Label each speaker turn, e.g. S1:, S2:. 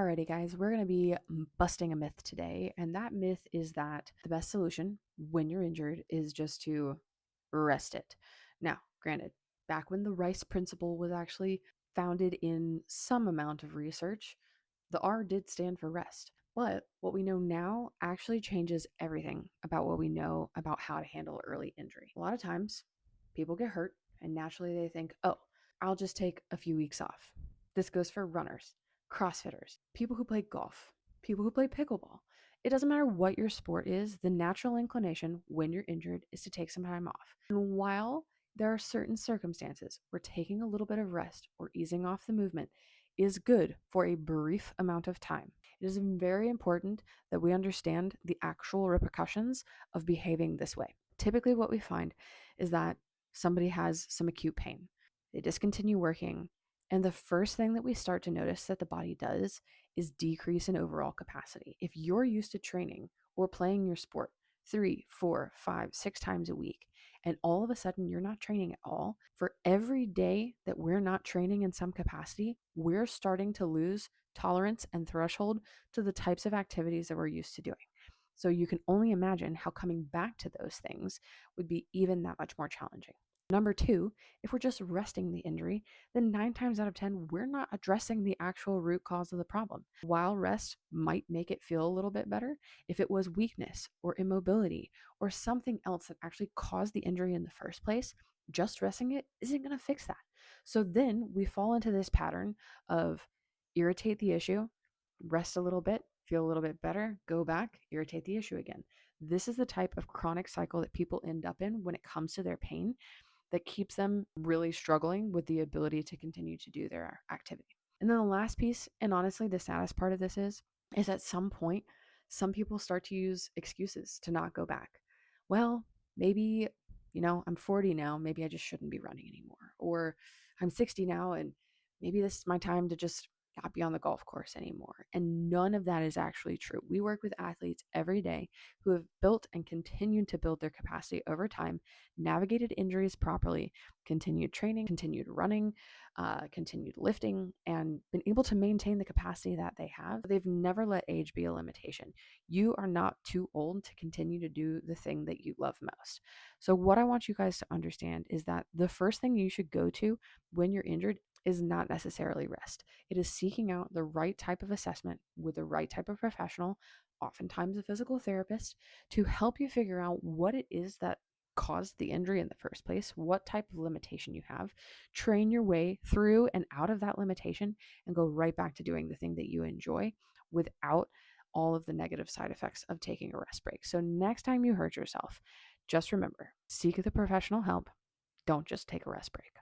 S1: Alrighty, guys, we're going to be busting a myth today. And that myth is that the best solution when you're injured is just to rest it. Now, granted, back when the Rice principle was actually founded in some amount of research, the R did stand for rest. But what we know now actually changes everything about what we know about how to handle early injury. A lot of times, people get hurt, and naturally they think, oh, I'll just take a few weeks off. This goes for runners, CrossFitters, people who play golf, people who play pickleball. It doesn't matter what your sport is, the natural inclination when you're injured is to take some time off. And while there are certain circumstances where taking a little bit of rest or easing off the movement is good for a brief amount of time, it is very important that we understand the actual repercussions of behaving this way. Typically, what we find is that somebody has some acute pain, they discontinue working, and the first thing that we start to notice that the body does is decrease in overall capacity. If you're used to training or playing your sport 3, 4, 5, 6 times a week, and all of a sudden you're not training at all, for every day that we're not training in some capacity, we're starting to lose tolerance and threshold to the types of activities that we're used to doing. So you can only imagine how coming back to those things would be even that much more challenging. Number two, if we're just resting the injury, then 9 times out of 10, we're not addressing the actual root cause of the problem. While rest might make it feel a little bit better, if it was weakness or immobility or something else that actually caused the injury in the first place, just resting it isn't going to fix that. So then we fall into this pattern of irritate the issue, rest a little bit, feel a little bit better, go back, irritate the issue again. This is the type of chronic cycle that people end up in when it comes to their pain that keeps them really struggling with the ability to continue to do their activity. And then the last piece, and honestly, the saddest part of this is at some point, some people start to use excuses to not go back. Well, maybe, I'm 40 now, maybe I just shouldn't be running anymore. Or I'm 60 now, and maybe this is my time to just not be on the golf course anymore. And none of that is actually true. We work with athletes every day who have built and continued to build their capacity over time, navigated injuries properly, continued training, continued running, continued lifting, and been able to maintain the capacity that they have. They've never let age be a limitation. You are not too old to continue to do the thing that you love most. So what I want you guys to understand is that the first thing you should go to when you're injured is not necessarily rest. It is seeking out the right type of assessment with the right type of professional, oftentimes a physical therapist, to help you figure out what it is that caused the injury in the first place, what type of limitation you have, train your way through and out of that limitation, and go right back to doing the thing that you enjoy without all of the negative side effects of taking a rest break. So next time you hurt yourself, just remember, seek the professional help. Don't just take a rest break.